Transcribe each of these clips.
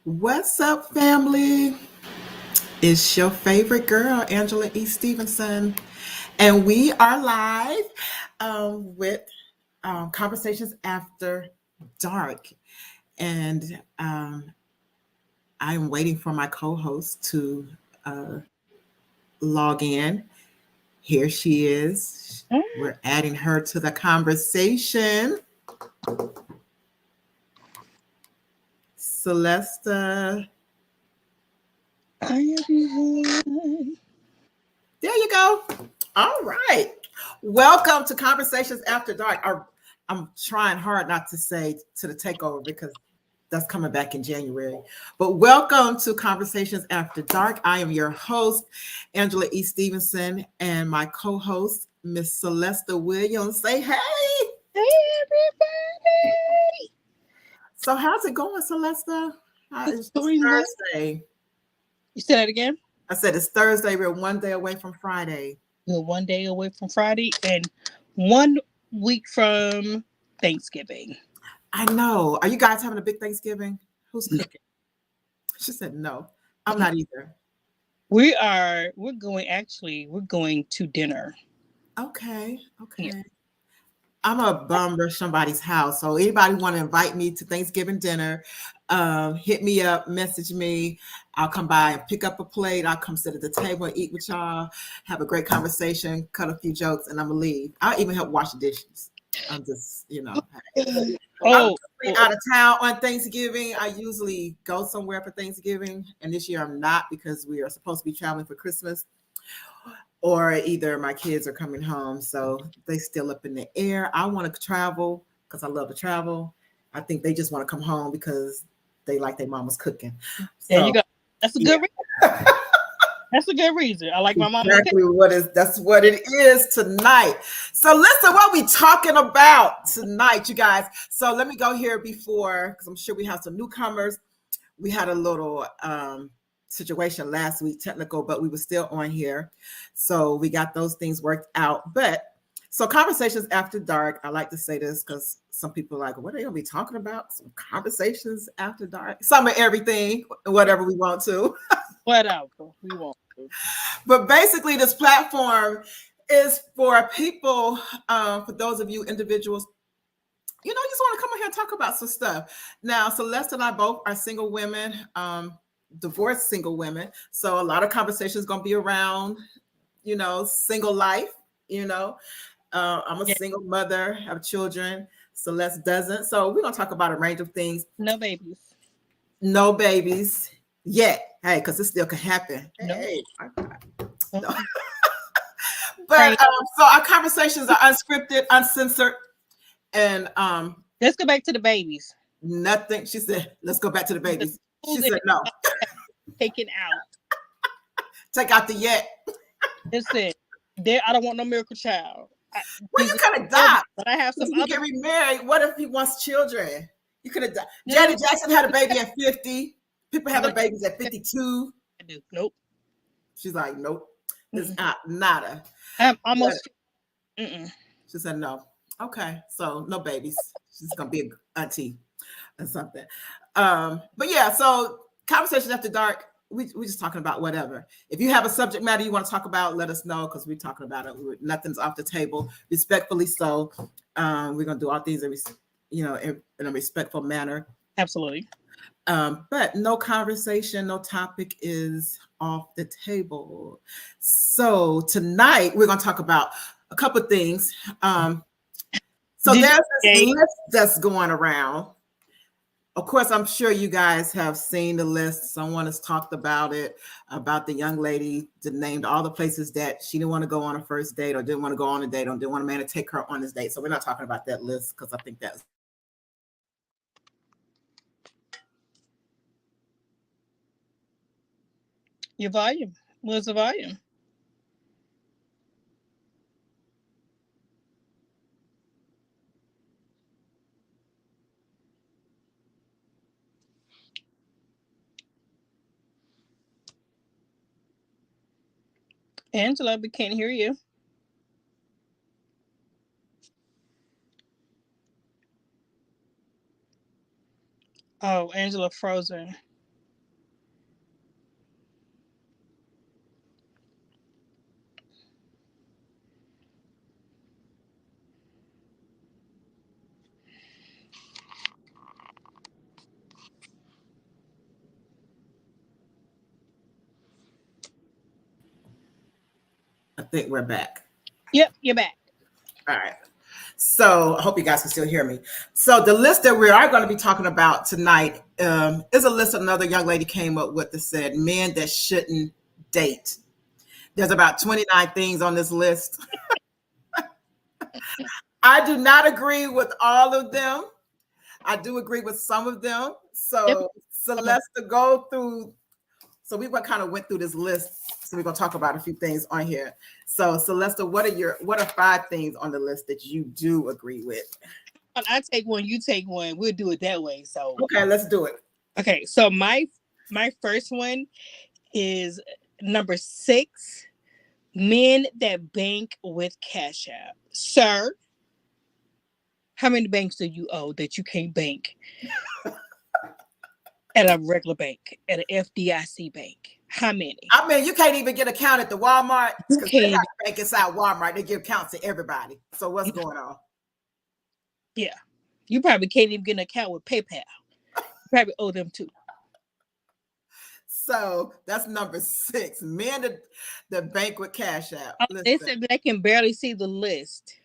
What's up, family? It's your favorite girl, Angela E. Stevenson, and we are live with Conversations After Dark. And I'm waiting for my co host to uh, log in. Here she is. We're adding her to the conversation. Celesta. Hi everyone. There you go. All right. Welcome to Conversations After Dark. I'm trying hard not to say to the takeover because that's coming back in January. But welcome to Conversations After Dark. I am your host, Angela E. Stevenson, and my co-host, Miss Celesta Williams. Say hey. Hey everybody. So how's it going, Celesta? It's It's going well. Thursday. You say that again? I said it's Thursday. We're one day away from Friday. We're one day away from Friday and 1 week from Thanksgiving. I know. Are you guys having a big Thanksgiving? Who's cooking? She said no. I'm not either. We're going to dinner. Okay. Yeah. Okay. I'm a bum rush somebody's house. So anybody want to invite me to Thanksgiving dinner, hit me up, message me. I'll come by and pick up a plate. I'll come sit at the table and eat with y'all, have a great conversation, cut a few jokes, and I'm gonna leave. I'll even help wash the dishes. I'm just, I'm Oh, usually out of town on Thanksgiving. I usually go somewhere for Thanksgiving, and this year I'm not because we are supposed to be traveling for Christmas, or either my kids are coming home, so they still up in the air. I want to travel because I love to travel. I think they just want to come home because they like their mama's cooking. there you So go. That's a yeah, good reason. That's a good reason. I like my mama. exactly that's what it is tonight. So listen, what we talking about tonight, you guys. So let me go here before because I'm sure we have some newcomers. We had a little situation last week, technical, but we were still on here. So we got those things worked out. But so Conversations After Dark, I like to say this because some people are like, what are they gonna be talking about? Some conversations after dark, some of everything, whatever we want to. Whatever we want to. But basically, this platform is for people, for those of you individuals, just want to come in here and talk about some stuff. Now, Celeste and I both are single women, divorced single women. So a lot of conversations going to be around, single life. You know, I'm a Yeah. single mother, have children. Celeste doesn't. So we're going to talk about a range of things. No babies. No babies yet. Hey, because it still can happen. No. Hey, no. Uh-uh. But so our conversations are unscripted, uncensored, and Let's go back to the babies. nothing. She said, let's go back to the The babies. She schools said, no, taken out. take out the yet. Listen, there. I don't want no miracle child. Well, you Jesus, could adopt. but I have some If you other. get remarried, what if he wants children? You could adopt. No, Janet Jackson had a baby at 50. People no, having babies at 52. I do. Nope. She's like, nope, it's Mm-mm. not nada. I'm But almost. Mm-mm. she said, no. Okay, so no babies. She's going to be an auntie or something. But yeah, so Conversations After Dark, we're just talking about whatever. If you have a subject matter you want to talk about, let us know because we're talking about it. Nothing's off the table, respectfully so. We're gonna do all things in a respectful manner. Absolutely. But no conversation, no topic is off the table. So tonight we're gonna talk about a couple of things. So Did there's this you? list that's going around. Of course, I'm sure you guys have seen the list. Someone has talked about it, about the young lady that named all the places that she didn't want to go on a first date or didn't want to go on a date or didn't want a man to take her on this date. So we're not talking about that list because I think that's Your volume. Where's the volume? Angela, we can't hear you. Oh, Angela frozen. think we're back. Yep, you're back. All right. So I hope you guys can still hear me. So the list that we are going to be talking about tonight is a list another young lady came up with that said men that shouldn't date. There's about 29 things on this list. I do not agree with all of them. I do agree with some of them. So Celeste, go through. So we kind of went through this list. So we're going to talk about a few things on here. So Celeste, what are 5 things on the list that you do agree with? I take one, you take one. We'll do it that way. So okay, let's do it. Okay, so my first one is number 6. Men that bank with Cash App. Sir, how many banks do you owe that you can't bank at a regular bank, at an FDIC bank? How many? I mean, you can't even get an account at the Walmart because they got a bank inside Walmart. They give accounts to everybody. So what's going on? Yeah. You probably can't even get an account with PayPal. You probably owe them too. So that's number 6. Men that bank with Cash App. They said they can barely see the list.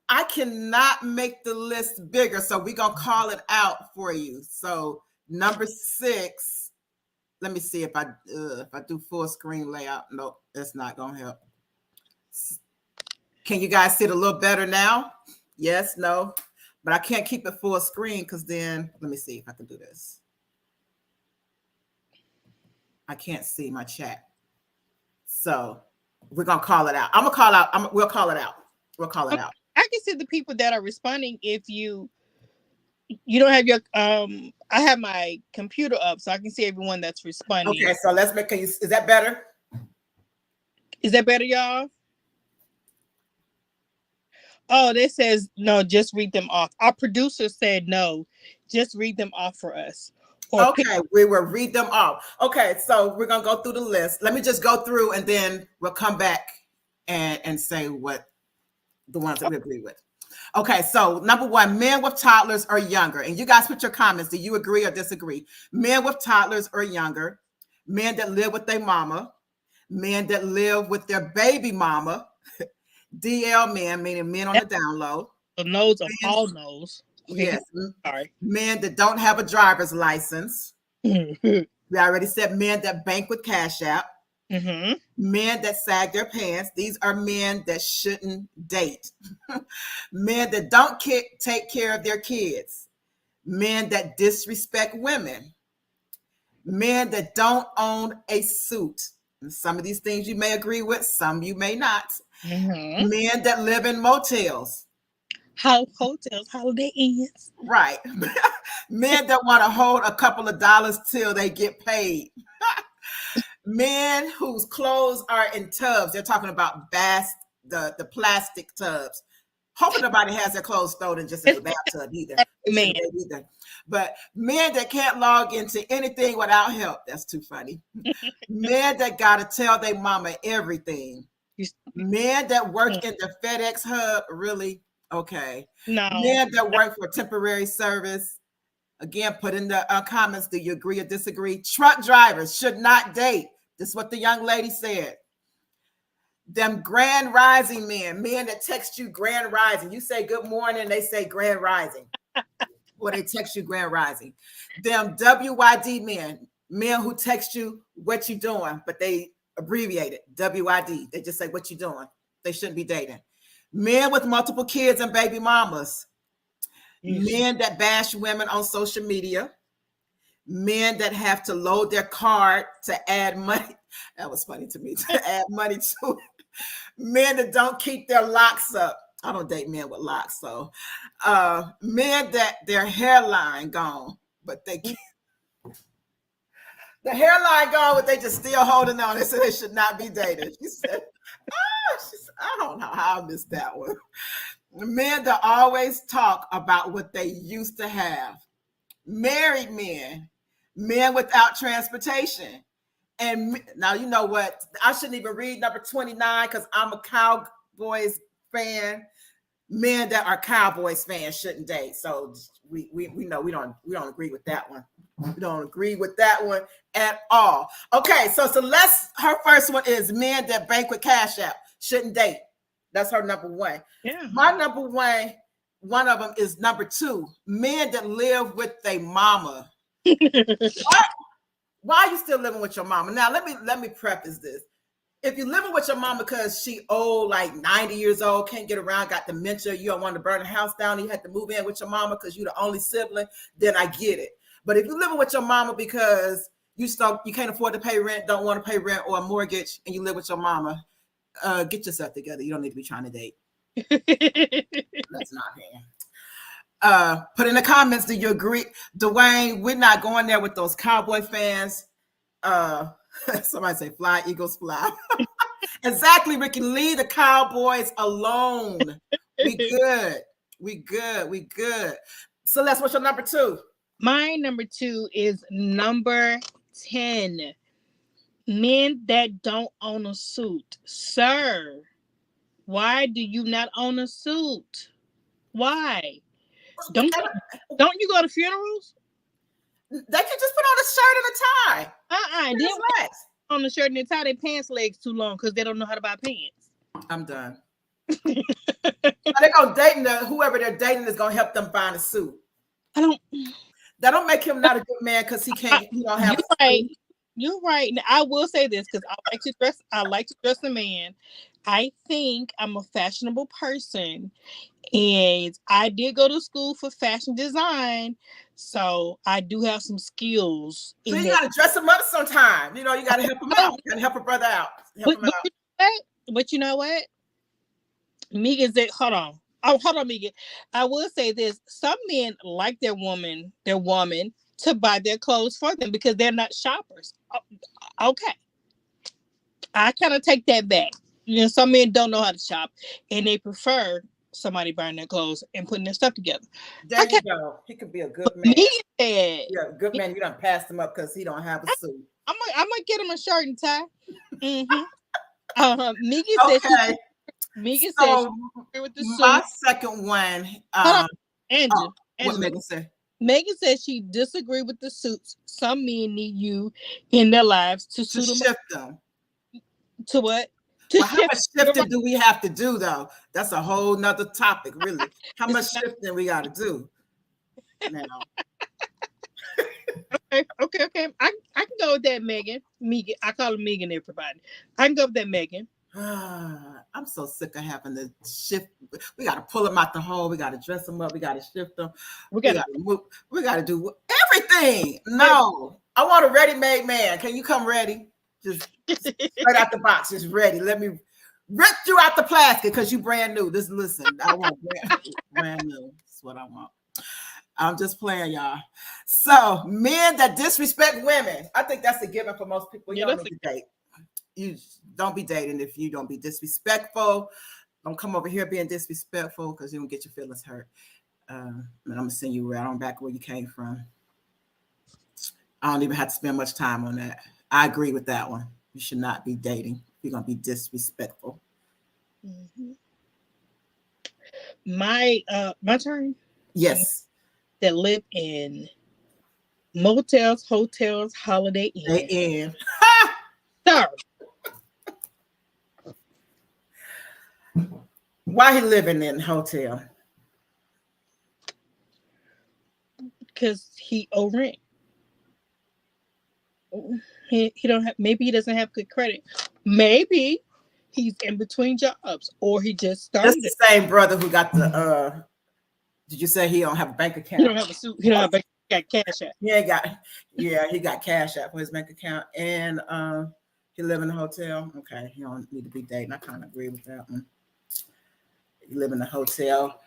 I cannot make the list bigger, so we're going to call it out for you. So number 6, let me see if I do full screen layout. Nope, that's not going to help. Can you guys see it a little better now? Yes, no, but I can't keep it full screen because then, let me see if I can do this. I can't see my chat. So we're going to call it out. We'll call it out. We'll call it out. I can see the people that are responding if you don't have your I have my computer up so I can see everyone that's responding. Okay, so let's make is that better? Is that better, y'all? Oh, this says no, just read them off. Our producer said no, just read them off for us. Okay, we will read them off. Okay, so we're gonna go through the list. Let me just go through and then we'll come back and say what the ones that we agree with. Okay, so number 1, men with toddlers or younger. And you guys put your comments. Do you agree or disagree? Men with toddlers or younger, men that live with their mama, men that live with their baby mama, DL men, meaning men on the down low. The no's of all no's. Yes. Sorry. Men that don't have a driver's license. We already said men that bank with Cash App. Mm-hmm. Men that sag their pants. These are men that shouldn't date. Men that don't take care of their kids. Men that disrespect women. Men that don't own a suit. And some of these things you may agree with, some you may not. Mm-hmm. Men that live in motels. Hotels, Holiday Inns. Right. Men that want to hold a couple of dollars till they get paid. Men whose clothes are in tubs. They're talking about the plastic tubs. Hopefully nobody has their clothes thrown in just in the bathtub either. But men that can't log into anything without help. That's too funny. Men that got to tell their mama everything. Men that work in the FedEx hub. Really? Okay. No. Men that work for temporary service. Again, put in the comments. Do you agree or disagree? Truck drivers should not date. This is what the young lady said. Them grand rising men that text you grand rising. You say good morning, they say grand rising. Or they text you grand rising. Them WYD men who text you what you doing, but they abbreviate it, WYD. They just say what you doing. They shouldn't be dating. Men with multiple kids and baby mamas. Men that bash women on social media. Men that have to load their card to add money. That was funny to me, to add money to it. Men that don't keep their locks up. I don't date men with locks, so men that their hairline gone, but they keep the hairline gone, but they just still holding on. They said they should not be dated. She said, I don't know how I missed that one. Men that always talk about what they used to have. Married men without transportation. And now, you know what? I shouldn't even read number 29 because I'm a Cowboys fan. Men that are Cowboys fans shouldn't date. So we know we don't agree with that one. We don't agree with that one at all. Okay, so Celeste, her first one is men that bank with Cash App. shouldn't date. That's her number one. Yeah. My number one of them is number two, men that live with their mama. Why are you still living with your mama? Now, let me preface this. If you're living with your mama because she old, like 90 years old, can't get around, got dementia, you don't want to burn the house down, you had to move in with your mama because you're the only sibling, then I get it. But if you're living with your mama because you can't afford to pay rent, don't want to pay rent or a mortgage, and you live with your mama, get yourself together. You don't need to be trying to date. That's not fair. Put in the comments, do you agree? Dwayne, we're not going there with those Cowboy fans. Somebody say fly, Eagles fly. Exactly, Ricky. Leave the Cowboys alone. We good. We good. Celeste, what's your number two? My number two is number 10. Men that don't own a suit. Sir, why do you not own a suit? Why? Don't you go to funerals? They can just put on a shirt and a tie. Then on the shirt and they tie their pants legs too long because they don't know how to buy pants. I'm done. They're gonna date whoever they're dating is gonna help them find a suit. That don't make him not a good man because he don't have. You're right. Now, I will say this because I like to dress a man. I think I'm a fashionable person, and I did go to school for fashion design, so I do have some skills. So you gotta dress him up sometime. You gotta help him out. You gotta help a brother out. But you know what? Megan said, hold on, Megan. I will say this: some men like their woman to buy their clothes for them because they're not shoppers. Okay, I kind of take that back. Some men don't know how to shop, and they prefer somebody buying their clothes and putting their stuff together. There you go. He could be a good man. Yeah, good man. You done passed him up because he don't have a suit. I'm gonna get him a shirt and tie. Mm-hmm. Megan said. Megan said she with the suit. My second one. Angela, what Megan said? Megan says she disagreed with the suits. Some men need you in their lives to shift them. To what? How much shifting do we have to do, though? That's a whole nother topic, really. How much shifting we got to do now? Okay. I can go with that, Megan. I call her Megan, everybody. I can go with that, Megan. I'm so sick of having to shift. We got to pull them out the hole. We got to dress them up. We got to shift them. We got to move. We got to do everything. No, I want a ready-made man. Can you come ready? Just right out the box, just ready. Let me rip you out the plastic because you brand new. Listen, I want brand new. That's what I want. I'm just playing, y'all. So, men that disrespect women, I think that's a given for most people. You don't need to date. You don't be dating if you don't be disrespectful. Don't come over here being disrespectful because you don't get your feelings hurt. And I'm gonna send you right on back where you came from. I don't even have to spend much time on that. I agree with that one. You should not be dating if you're gonna be disrespectful. Mm-hmm. My turn. Yes. That live in motels, hotels, Holiday Inn. Sir. Why he living in a hotel? Because he owe rent. He don't have. Maybe he doesn't have good credit. Maybe he's in between jobs, or he just started. That's the same brother who got the. Did you say he don't have a bank account? He don't have a suit. He don't have a bank. He got cash app. He got cash app for his bank account, and he live in a hotel. Okay, he don't need to be dating. I kind of agree with that one. You live in a hotel.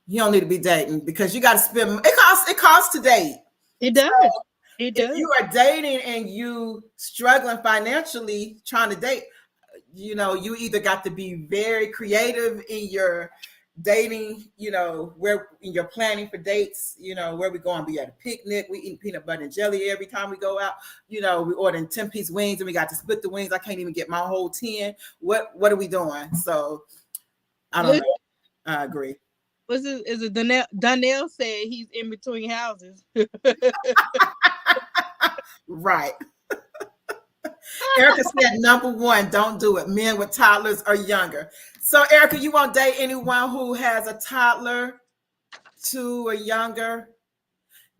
You don't need to be dating because you got to spend. It costs to date. It does. So it does. If you are dating and you struggling financially trying to date, you either got to be very creative in your dating, where in your planning for dates, where we going to be at a picnic. We eat peanut butter and jelly every time we go out. We ordering 10-piece wings and we got to split the wings. I can't even get my whole 10. What are we doing? So I don't know. I agree. Is it Donnell said he's in between houses? Right. Erica said number one, don't do it. Men with toddlers or younger. So Erica, you won't date anyone who has a toddler, 2 or younger?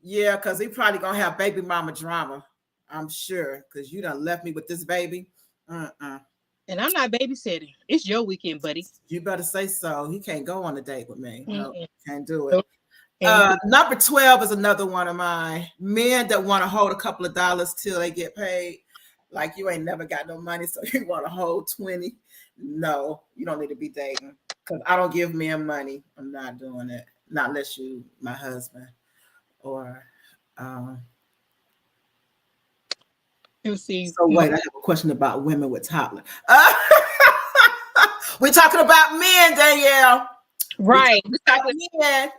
Yeah, because he probably gonna have baby mama drama. I'm sure, because you done left me with this baby. And I'm not babysitting. It's your weekend, buddy. You better say so. He can't go on a date with me. No, can't do Nope. it. Number 12 is another one of mine. Men that want to hold a couple of dollars till they get paid. Like you ain't never got no money, so you want to hold 20. No, you don't need to be dating. Because I don't give men money. I'm not doing it. Not unless you my husband. Or Let's see. so wait, I have a question about women with toddlers. We're talking about men, Danielle. Right. Men.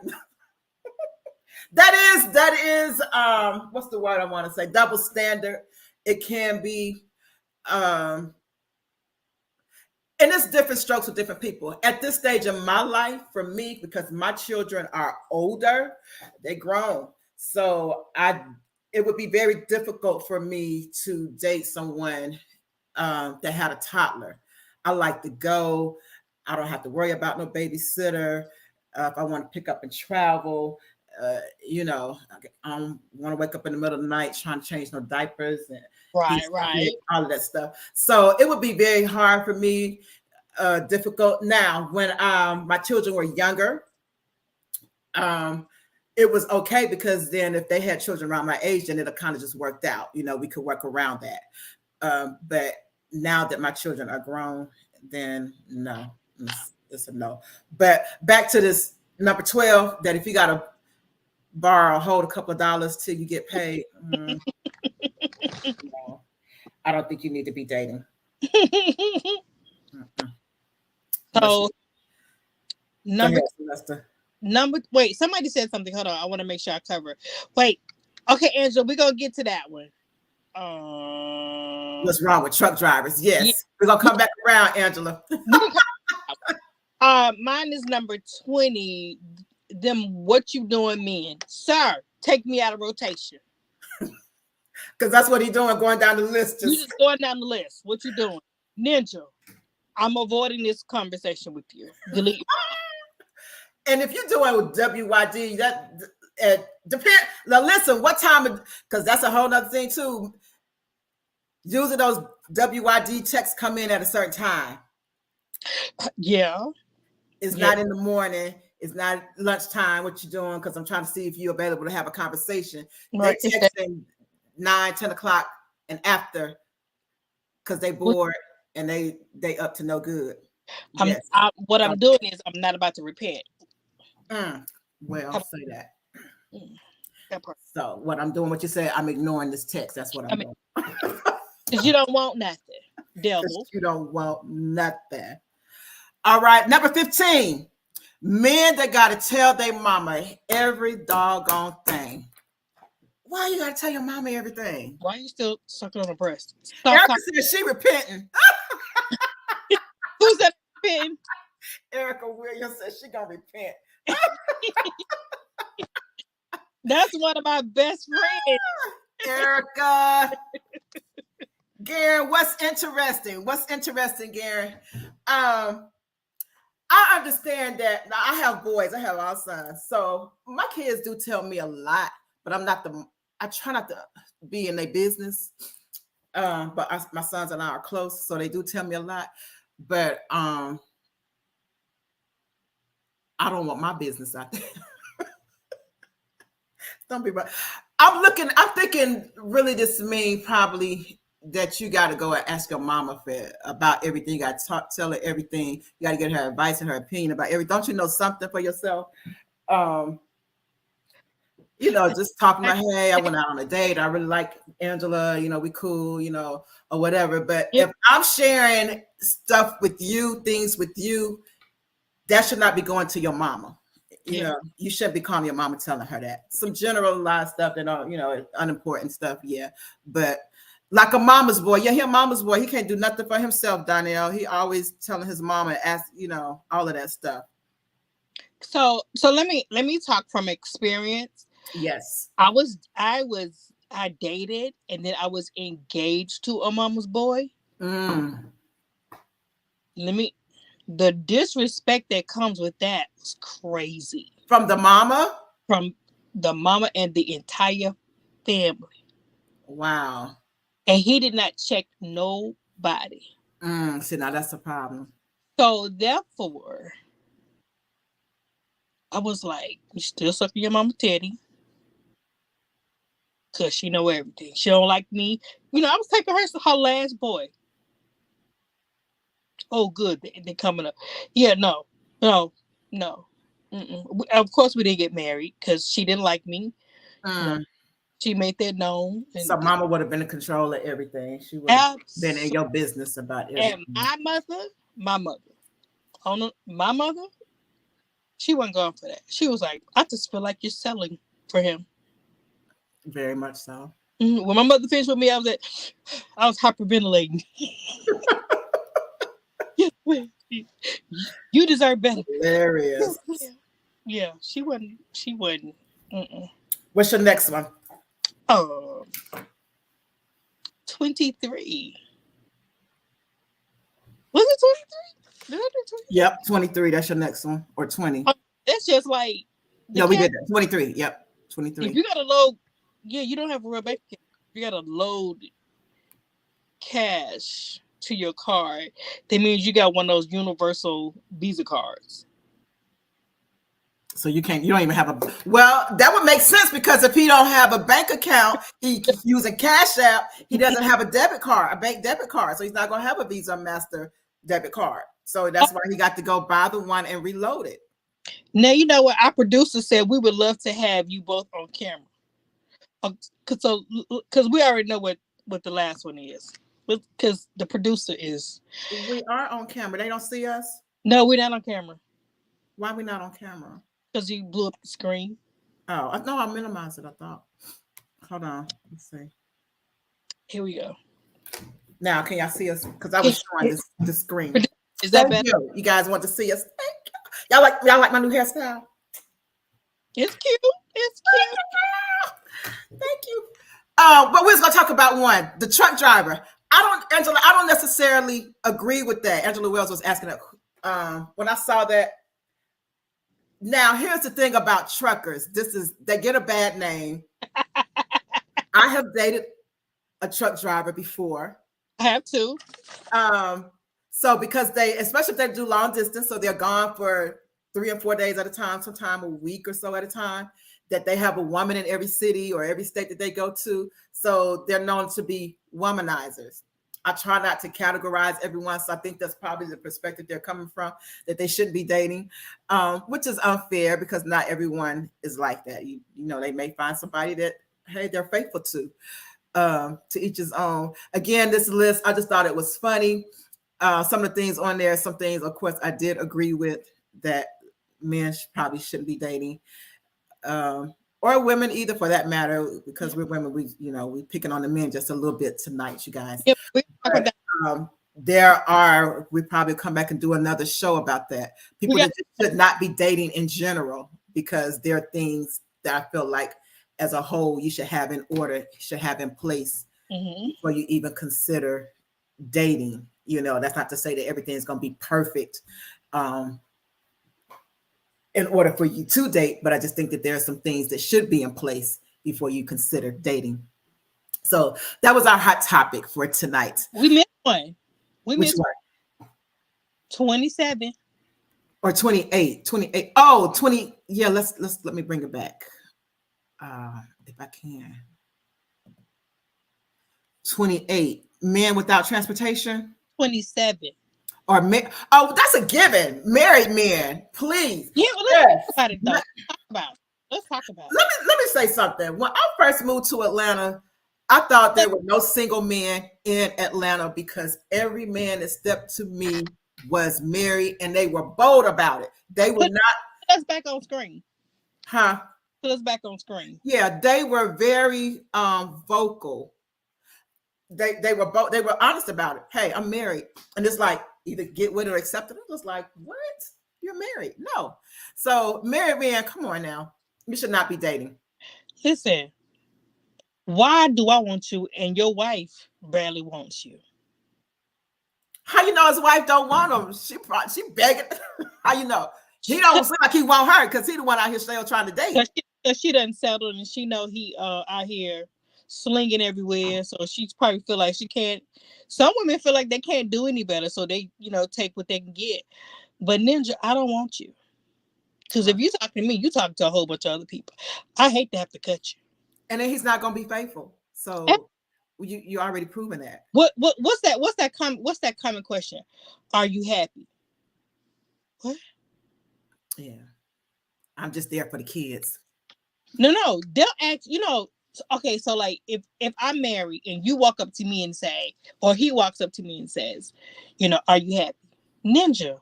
That is what's the word I want to say? Double standard. It can be and it's different strokes with different people. At this stage of my life, for me, because my children are older, they're grown. So it would be very difficult for me to date someone that had a toddler. I like to go. I don't have to worry about no babysitter. If I want to pick up and travel, I don't want to wake up in the middle of the night trying to change no diapers and right, all of that stuff. So it would be very hard for me, difficult. Now, when my children were younger, it was okay because then if they had children around my age, then it kind of just worked out. We could work around that. But now that my children are grown, then no, it's a no. But back to this number 12, that if you got to borrow, hold a couple of dollars till you get paid, no, I don't think you need to be dating. So wait, somebody said something. Hold on, I want to make sure I cover. Wait, okay, Angela, we're gonna get to that one. What's wrong with truck drivers? Yes, yeah. We're gonna come back around, Angela. Mine is number 20. Them what you doing, men? Sir, take me out of rotation. Because that's what he's doing, going down the list. You just going down the list. What you doing? Ninja, I'm avoiding this conversation with you. Delete. And if you're doing with WYD, that depend. Now listen, what time? Because that's a whole nother thing too. Usually those WYD texts come in at a certain time. Yeah. It's not in the morning. It's not lunchtime. What you doing? Because I'm trying to see if you're available to have a conversation. Right. They texting 9, 10 o'clock and after because they bored and they up to no good. Yes. What I'm doing is I'm not about to repent. Well, I'll say that. So what I'm doing, what you said, I'm ignoring this text. That's what I'm doing. Because you don't want nothing, devil. You don't want nothing. All right, number 15. Men that got to tell their mama every doggone thing. Why you got to tell your mama everything? Why are you still sucking on her breast? Erica said she repenting. Who's that repenting? Erica Williams said she gonna repent. That's one of my best friends. Erica. Garen, what's interesting? Garen? I understand that. Now, I have boys. I have all sons. So my kids do tell me a lot, but I try not to be in their business. But my sons and I are close, so they do tell me a lot. But I don't want my business out there. Don't be right. I'm thinking really this means probably that you got to go and ask your mama about everything. You got to tell her everything. You got to get her advice and her opinion about everything. Don't you know something for yourself? Just talking about, hey, I went out on a date. I really like Angela. We cool, or whatever. But if I'm sharing stuff with you, things with you, that should not be going to your mama. You shouldn't be calling your mama telling her that. Some generalized stuff that unimportant stuff, yeah. But like a mama's boy, he a mama's boy. He can't do nothing for himself, Donnell. He always telling his mama, all of that stuff. So let me talk from experience. Yes. I was I dated and then I was engaged to a mama's boy. Mm. The disrespect that comes with that was crazy. From the mama? From the mama and the entire family. Wow. And he did not check nobody. See, now that's a problem. So therefore, I was like, you still sucking your mama titty. Cause she know everything. She don't like me. I was taking her last boy. Oh, good. They're coming up. Yeah, no. Of course, we didn't get married because she didn't like me. She made that known. So mama would have been in control of everything. She would have been in your business about everything. And my mother, she wasn't going for that. She was like, I just feel like you're selling for him. Very much so. When my mother finished with me, I was hyperventilating. You deserve better. Hilarious. Yeah, she wasn't. What's your next one? 23. Was it 23? Did I do 23? Yep, 23. That's your next one. Or 20. That's just like. No, we did that. 23. Yep, 23. If you got to load, you don't have a real bank account. You got to load cash to your card. That means you got one of those universal Visa cards. So you don't even have that would make sense because if he don't have a bank account, he's using Cash App, he doesn't have a bank debit card. So he's not going to have a Visa Master debit card. So that's why he got to go buy the one and reload it. Now, you know what? Our producer said we would love to have you both on camera. Because we already know what the last one is. Because the producer is. We are on camera. They don't see us? No, we're not on camera. Why are we not on camera? Because you blew up the screen. Oh, no, I minimized it, I thought. Hold on. Let's see. Here we go. Now, can y'all see us? Because I was showing the screen. Is that better? You guys want to see us? Thank you. Y'all like my new hairstyle? It's cute. It's cute. Thank you. But we're going to talk about one. The truck driver. Angela, I don't necessarily agree with that. Angela Wells was asking that. When I saw that. Now, here's the thing about truckers. They get a bad name. I have dated a truck driver before. I have too. So because especially if they do long distance, so they're gone for 3 or 4 days at a time, sometime a week or so at a time, that they have a woman in every city or every state that they go to. So they're known to be womanizers. I try not to categorize everyone. So I think that's probably the perspective they're coming from, that they shouldn't be dating, which is unfair because not everyone is like that. You know, they may find somebody that, hey, they're faithful to each his own. Again, this list, I just thought it was funny. Some of the things on there, some things, of course, I did agree with that men probably shouldn't be dating. Or women either, for that matter, because we're women, we picking on the men just a little bit tonight, you guys. Yep, we probably come back and do another show about that. People that should not be dating in general, because there are things that I feel like as a whole you should have in order, should have in place before you even consider dating. That's not to say that everything's going to be perfect in order for you to date, but I just think that there are some things that should be in place before you consider dating. So that was our hot topic for tonight. We missed one. Which one? 27. Or 28. 28. Oh, 20. Yeah, let me bring it back. If I can. 28. Men without transportation. 27. Or that's a given. Married men, please. Yeah, well, let's talk about it though. Let's talk about it. Let me say something. When I first moved to Atlanta, I thought there were no single men in Atlanta because every man that stepped to me was married, and they were bold about it. They were not. Put us back on screen. Huh? Put us back on screen. Yeah, they were very vocal. They were honest about it. Hey, I'm married, and it's like either get with it or accept it. It was like, what? You're married? No. So married men, come on now. You should not be dating. Listen, Why do I want you and your wife barely wants you? How you know his wife don't want him? She begging. How you know? He don't seem like he want her because he the one out here still trying to date. Cause she done settled and she know he out here slinging everywhere. So she's probably feel like she can't. Some women feel like they can't do any better, so they take what they can get. But Ninja, I don't want you. Because if you talk to me, you talk to a whole bunch of other people. I hate to have to cut you. And then he's not gonna be faithful. So you already proven that. What's that common question? Are you happy? What? Yeah. I'm just there for the kids. No. They'll ask, okay, so like if I'm married and you walk up to me and say, or he walks up to me and says, are you happy? Ninja.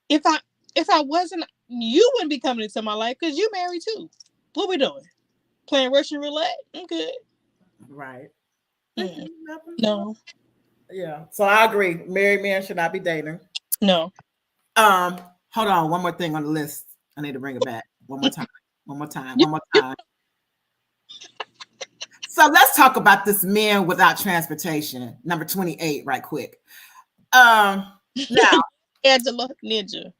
If I wasn't, you wouldn't be coming into my life because you married too. What we doing? Playing Russian roulette? I'm good. Right. No. Yeah. So I agree. Married man should not be dating. No. Hold on. One more thing on the list. I need to bring it back. One more time. So let's talk about this men without transportation. Number 28, right quick. Now Angela Ninja.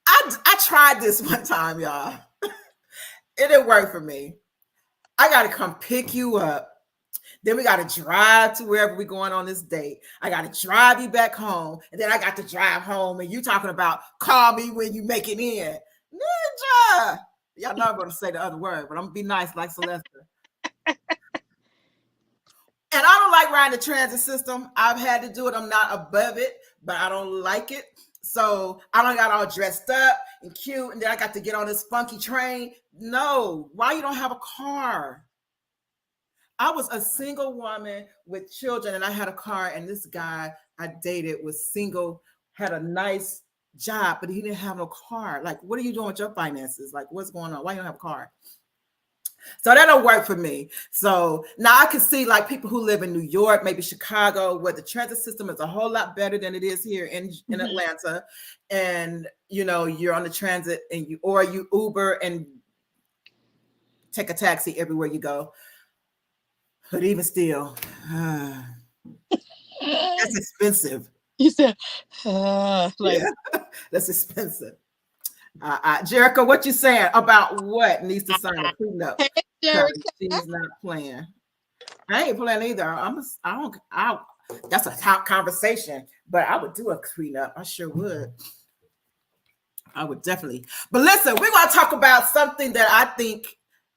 I tried this one time, y'all. It didn't work for me. I got to come pick you up. Then we got to drive to wherever we're going on this date. I got to drive you back home. And then I got to drive home. And you talking about call me when you make it in. Ninja. Y'all know I'm going to say the other word, but I'm going to be nice like Celeste. And I don't like riding the transit system. I've had to do it. I'm not above it, but I don't like it. So I don't got all dressed up and cute. And then I got to get on this funky train. No, why you don't have a car? I was a single woman with children and I had a car, and this guy I dated was single, had a nice job, but he didn't have no car. Like, what are you doing with your finances? Like, what's going on? Why you don't have a car? So that don't work for me. So now I can see like people who live in New York, maybe Chicago, where the transit system is a whole lot better than it is here in Atlanta. And you're on the transit and you Uber and take a taxi everywhere you go. But even still, that's expensive. You said, that's expensive. Jericho, what you saying about what needs to sign a prenup? Hey, Jericho. She's not playing. I ain't playing either. That's a top conversation, but I would do a prenup. I sure would. I would definitely. But listen, we're going to talk about something that I think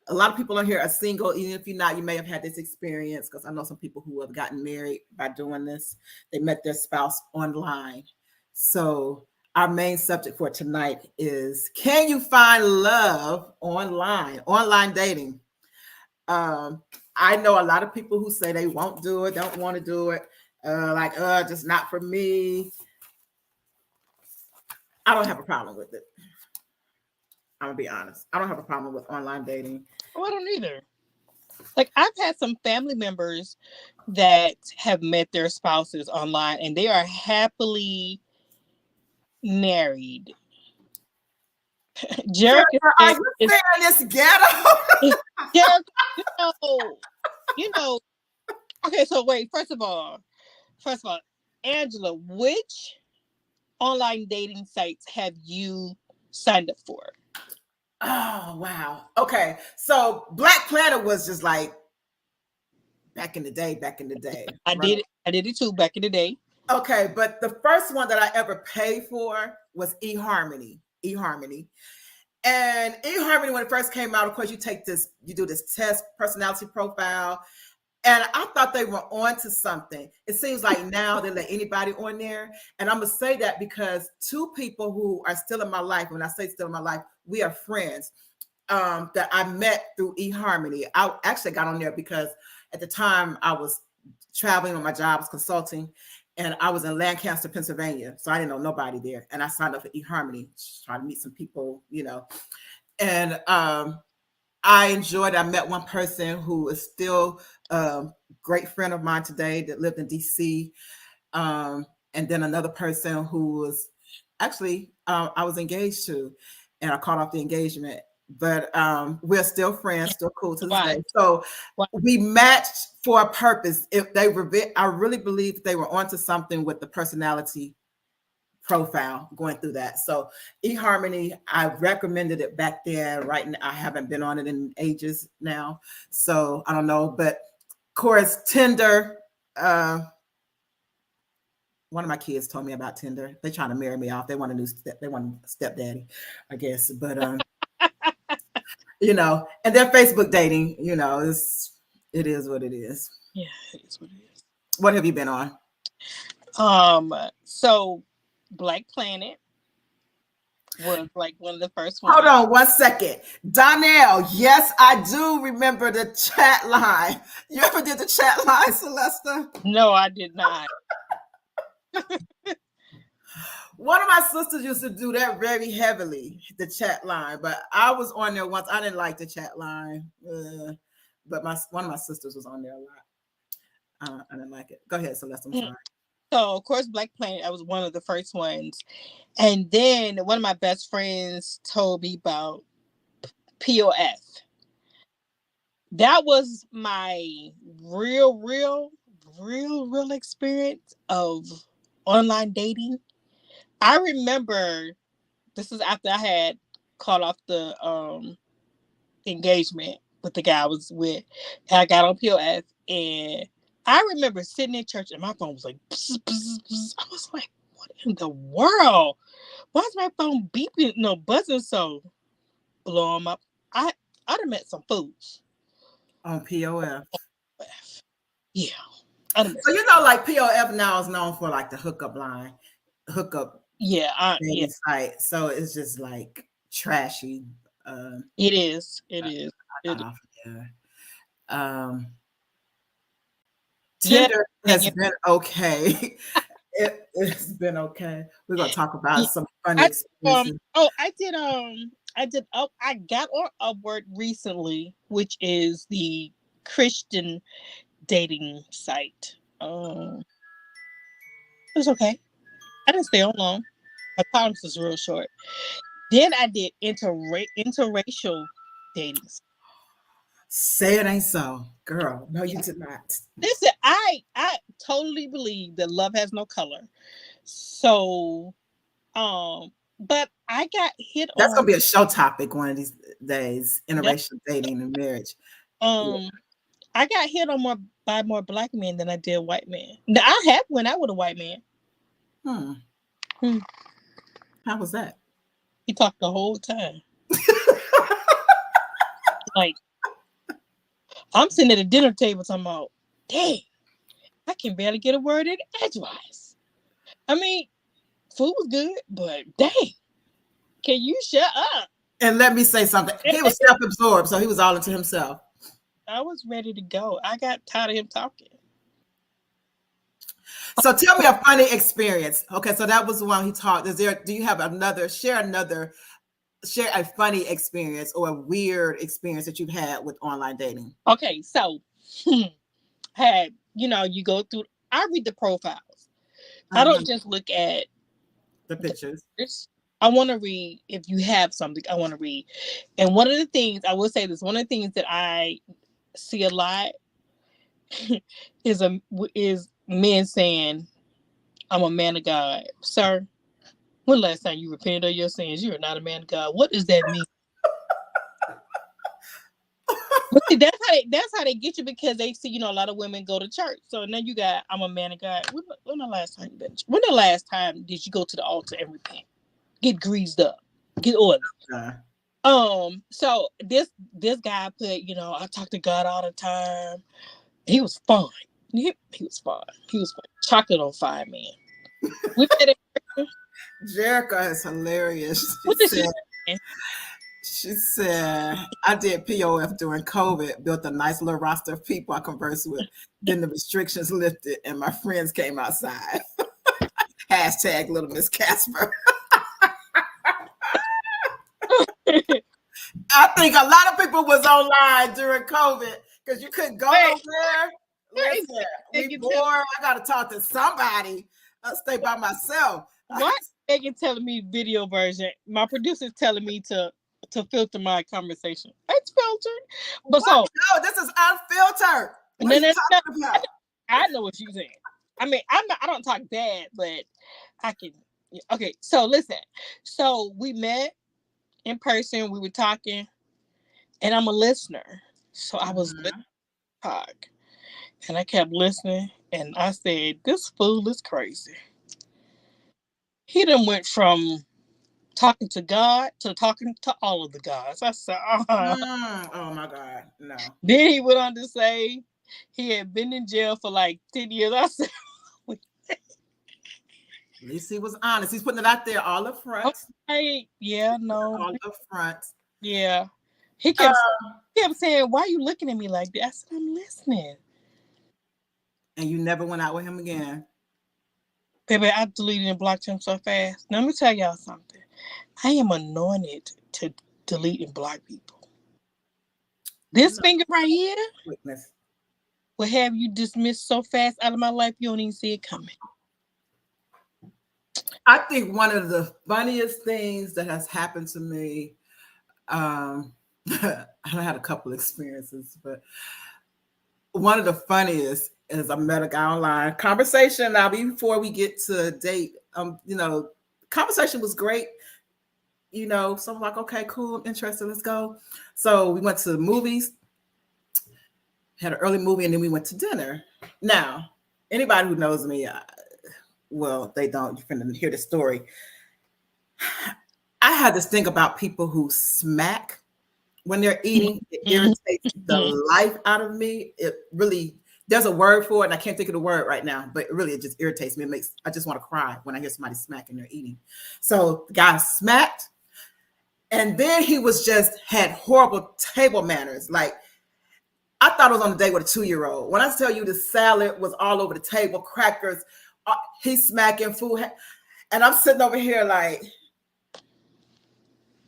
a lot of people on here are single. Even if you're not, you may have had this experience, because I know some people who have gotten married by doing this. They met their spouse online. So our main subject for tonight is, can you find love online dating? I know a lot of people who say they won't do it, don't want to do it, just not for me. I don't have a problem with it. I'm gonna be honest. I don't have a problem with online dating. Oh, I don't either. Like, I've had some family members that have met their spouses online and they are happily married. Jericho, are you saying this ghetto? Jericho, okay, so wait, first of all, Angela, which online dating sites have you signed up for? Oh, wow. Okay. So Black Planet was just like back in the day. I did it too back in the day. Okay, but the first one that I ever paid for was eHarmony. And eHarmony, when it first came out, of course, you do this test, personality profile. And I thought they were on to something. It seems like now they let anybody on there. And I'm going to say that because two people who are still in my life, when I say still in my life, we are friends that I met through eHarmony. I actually got on there because at the time I was traveling on my job, I was consulting, and I was in Lancaster, Pennsylvania. So I didn't know nobody there. And I signed up for eHarmony, trying to meet some people, And I enjoyed it. I met one person who is still a great friend of mine today that lived in DC. And then another person who was actually I was engaged to, and I called off the engagement. but we're still friends, still cool to this Why? day. So Why? we matched for a purpose. If they were, I really believe they were onto something with the personality profile going through that. So eHarmony, I recommended it back then. Right now, I haven't been on it in ages now, so I don't know. But of course, Tinder. One of my kids told me about Tinder. They're trying to marry me off. They want a new they want a stepdaddy, I guess. But you know, and then Facebook dating, you know, it is what it is. Yeah, it is what it is. What have you been on? So Black Planet was like one of the first ones. Hold on 1 second. Donnell, yes, I do remember the chat line. You ever did the chat line, Celesta? No, I did not. One of my sisters used to do that very heavily, the chat line, but I was on there once. I didn't like the chat line, but one of my sisters was on there a lot. I didn't like it. Go ahead, Celeste. I'm sorry. So, of course, Black Planet, I was one of the first ones. And then one of my best friends told me about POF. That was my real experience of online dating. I remember this is after I had called off the engagement with the guy I was with. And I got on POF, and I remember sitting in church and my phone was like, bzz, bzz, bzz. I was like, what in the world? Why is my phone beeping, buzzing so? Blow them up. I'd have met some fools. On POF. Yeah. So you know, like POF now is known for like the hookup line, hookup site. So it's just like trashy. It is. It is. Tinder has been okay. It's been okay. We're gonna talk about some funny experiences. I got on Upward recently, which is the Christian dating site. It was okay. I didn't stay on long. My time was real short. Then I did interracial dating. Say it ain't so, girl. No, you did not. Listen, I totally believe that love has no color. So, but I got hit on. That's gonna be a show topic one of these days. Interracial dating and marriage. I got hit on by more Black men than I did white men. Now, I have went out with a white man. How was that? He talked the whole time. Like, I'm sitting at a dinner table talking about, dang, I can barely get a word in edgewise. I mean, food was good, but dang, can you shut up? And let me say something. He was self-absorbed, so he was all into himself. I was ready to go. I got tired of him talking. So tell me a funny experience. Okay, so that was the one he talked. Do you have share a funny experience or a weird experience that you've had with online dating? Okay, so you go through, I read the profiles. I don't just look at the pictures. I want to read, if you have something, I want to read. And one of the things, I will say this, one of the things that I see a lot is men saying, I'm a man of God. Sir, when last time you repented of your sins? You are not a man of God. What does that mean? But see, that's how they get you, because they see, a lot of women go to church. So now you got, I'm a man of God. When the last time you been? When the last time did you go to the altar and repent? Get greased up, get oily. So this guy put, I talk to God all the time. He was fine. He was fine. He was fine. Chocolate on fire, man. We met it. Jerica is hilarious. She said, I did POF during COVID, built a nice little roster of people I conversed with. Then the restrictions lifted and my friends came outside. Hashtag Little Miss Casper. I think a lot of people was online during COVID because you couldn't go nowhere. Listen, we bored. I got to talk to somebody. I'll stay by myself. What? Megan telling me video version. My producer's telling me to to filter my conversation. It's filtered. But What? No, this is unfiltered. What are you talking about? I know what you're saying. I mean, I don't talk bad, but I can. Okay, so listen. So we met in person. We were talking, and I'm a listener. So I was listening to talk, and I kept listening, and I said, "This fool is crazy." He done went from talking to God to talking to all of the gods. I said, oh my God, no. Then he went on to say he had been in jail for like 10 years. I said, at least he was honest. He's putting it out there all up front. Okay. Yeah, no. All up front. Yeah. He kept saying, "Why are you looking at me like that?" I said, "I'm listening." And you never went out with him again? Baby, I deleted and blocked him so fast. Now, let me tell y'all something. I am anointed to delete and block people. This finger right here will have you dismissed so fast out of my life, you don't even see it coming. I think one of the funniest things that has happened to me, I had a couple experiences, but one of the funniest is I met a guy online. Conversation now before we get to a date, conversation was great. So I'm like, okay, cool, I'm interested, let's go. So we went to the movies, had an early movie, and then we went to dinner. Now, anybody who knows me, well, they don't. You're going to hear the story. I had this thing about people who smack when they're eating. It irritates the life out of me. It really, there's a word for it, and I can't think of the word right now, but it just irritates me. I just want to cry when I hear somebody smacking their eating. So the guy smacked, and then he had horrible table manners. Like, I thought I was on a date with a 2-year-old. When I tell you the salad was all over the table, crackers, he's smacking food. And I'm sitting over here like,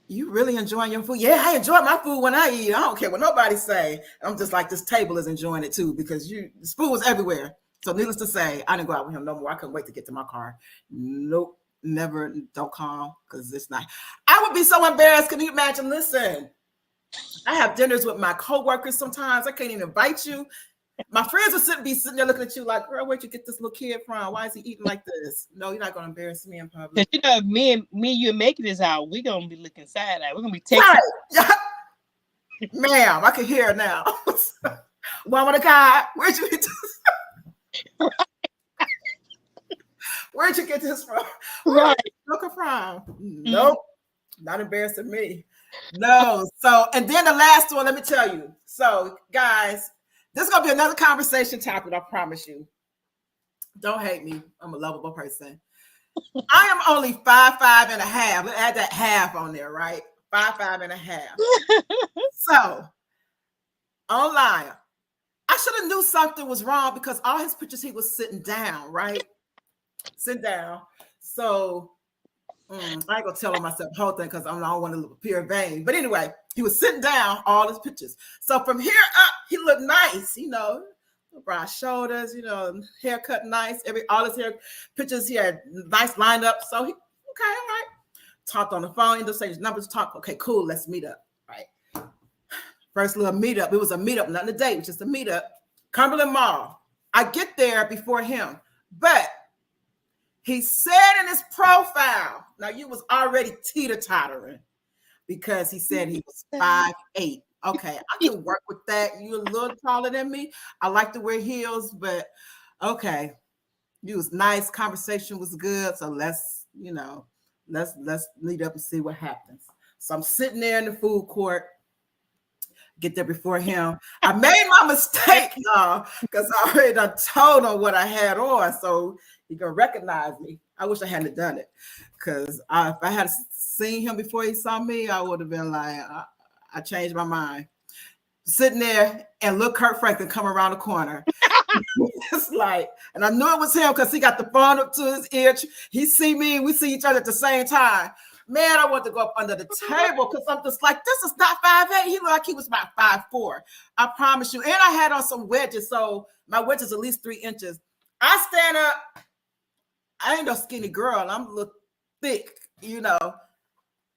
you really enjoying your food? Yeah, I enjoy my food when I eat. I don't care what nobody say. I'm just like, this table is enjoying it too, because this food was everywhere. So needless to say, I didn't go out with him no more. I couldn't wait to get to my car. Nope, never, don't call, because it's not. I would be so embarrassed. Can you imagine? Listen, I have dinners with my coworkers sometimes. I can't even invite you. My friends will be sitting there looking at you like, girl, where'd you get this little kid from? Why is he eating like this? No, you're not going to embarrass me in public. If me and you making this out, we're going to be looking side eye. We're going to be texting. Right. Ma'am, I can hear it now. Woman of God, where'd you get this? Where'd you get this from? Right. Looking from? Nope. Not embarrassing me. No. So, and then the last one, let me tell you. So, guys, this is going to be another conversation topic, I promise you. Don't hate me. I'm a lovable person. I am only 5'5" and a half. Let's add that half on there, right? 5'5" and a half. So, online, I should have knew something was wrong because all his pictures, he was sitting down, right? Sit down. So, I ain't going to tell him myself the whole thing because I don't want to appear vain. But anyway, he was sitting down, all his pictures. So from here up, he looked nice, broad shoulders, haircut nice. All his hair pictures, he had nice lined up. So he, okay, all right. Talked on the phone, ended up saying his numbers, talk. Okay, cool, let's meet up, right? First little meetup. It was a meetup, not a date, it was just a meetup. Cumberland Mall. I get there before him, but he said in his profile, now you was already teeter-tottering because he said he was 5'8". Okay, I can work with that. You're a little taller than me. I like to wear heels, but okay. You was nice. Conversation was good. So let's meet up and see what happens. So I'm sitting there in the food court. Get there before him. I made my mistake, y'all, because I already done told him what I had on, so he can recognize me. I wish I hadn't done it, because if I had seen him before he saw me, I would have been like, I changed my mind. Sitting there and look, Kurt Franklin come around the corner. It's like, and I knew it was him because he got the phone up to his ear. He see me, we see each other at the same time. Man, I want to go up under the table because I'm just like, this is not 5'8". He looked like he was about 5'4". I promise you. And I had on some wedges, so my wedges at least 3 inches. I stand up. I ain't no skinny girl. I'm a little thick,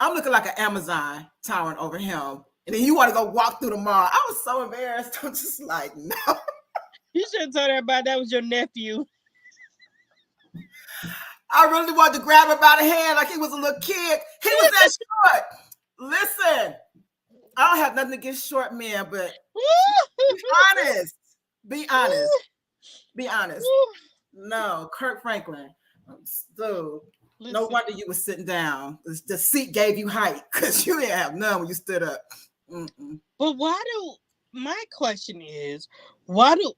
I'm looking like an Amazon towering over him. And then you want to go walk through the mall. I was so embarrassed. I'm just like, no. You should have told everybody that was your nephew. I really wanted to grab him by the hand like he was a little kid. He was that short. Listen, I don't have nothing against short men, but be honest. Be honest. Be honest. No, Kirk Franklin. Dude, no wonder you were sitting down. The seat gave you height because you didn't have none when you stood up. Mm-mm. But my question is, why do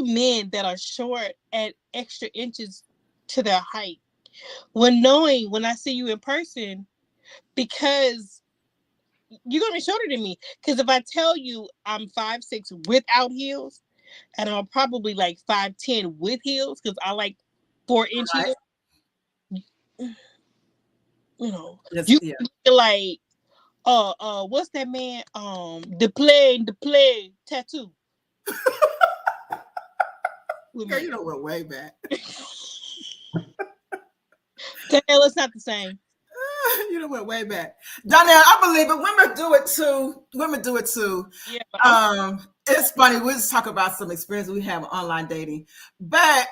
men that are short add extra inches to their height when I see you in person? Because you're gonna be shorter than me. Because if I tell you I'm 5'6" without heels, and I'm probably like 5'10" with heels, because I like 4-inch heels. You know, you like what's that man? The play tattoo. Girl, you know what? Way back. Hell, it's not the same. You know what? Way back. Donnell, I believe it. Women do it too. Yeah. It's funny. We'll just talk about some experience we have with online dating, but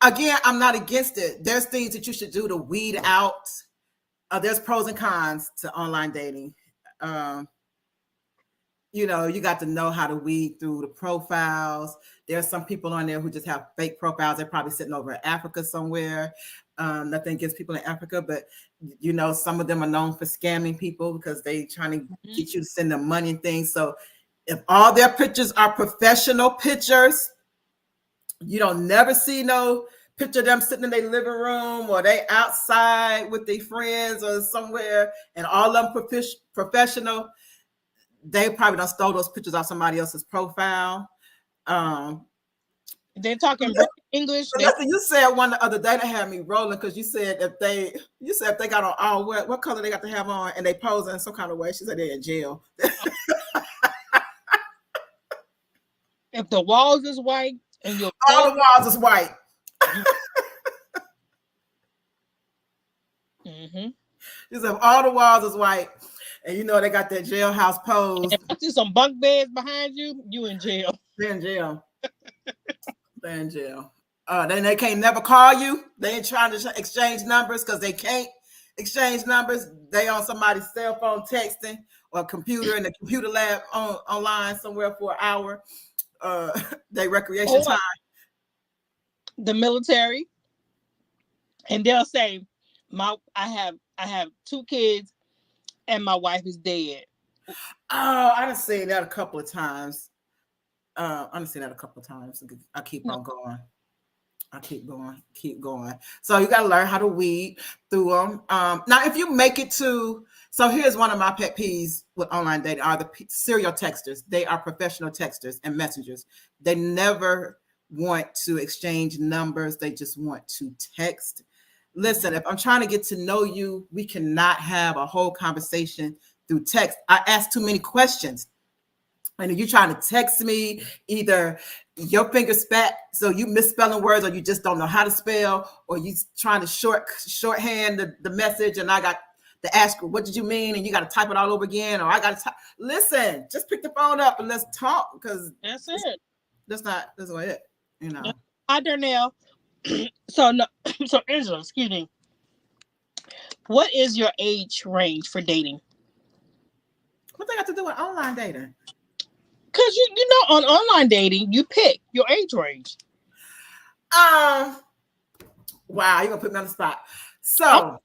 again, I'm not against it. There's things that you should do to weed out. There's pros and cons to online dating. You know, you got to know how to weed through the profiles. There's some people on there who just have fake profiles. They're probably sitting over in Africa somewhere. Nothing against people in Africa, but you know, some of them are known for scamming people because they trying to get you to send them money and things. So if all their pictures are professional pictures, you don't never see no picture of them sitting in their living room or they outside with their friends or somewhere, and all of them professional. They probably done stole those pictures off somebody else's profile. They're talking English. Listen, you said one the other day that had me rolling because you said if they got on all what color they got to have on and they pose in some kind of way. She said they're in jail. If the walls is white and all the walls is white. Mm-hmm. She said all the walls is white. And you know they got that jailhouse pose. And if there's some bunk beds behind you, you in jail. They're in jail. They're in jail. Then they can't never call you. They ain't trying to exchange numbers because they can't exchange numbers. They on somebody's cell phone texting or a computer in the computer lab online somewhere for an hour. They recreation time. The military, and they'll say, I have 2 kids. And my wife is dead. Oh, I done seen that a couple of times. I keep on going. I keep going. So you got to learn how to weed through them. Now, if you make it to, so here's one of my pet peeves with online dating are the serial texters. They are professional texters and messengers. They never want to exchange numbers. They just want to text. Listen, if I'm trying to get to know you, we cannot have a whole conversation through text. I ask too many questions. And if you're trying to text me, either your finger spat, so you misspelling words, or you just don't know how to spell, or you trying to shorthand the message, and I got to ask you, what did you mean? And you got to type it all over again, or I got to listen, just pick the phone up and let's talk, because that's it. That's not it, you know. Hi, Darnell. So Angela, excuse me. What is your age range for dating? What they got to do with online dating? Because you know, on online dating, you pick your age range. Wow, you're gonna put me on the spot. So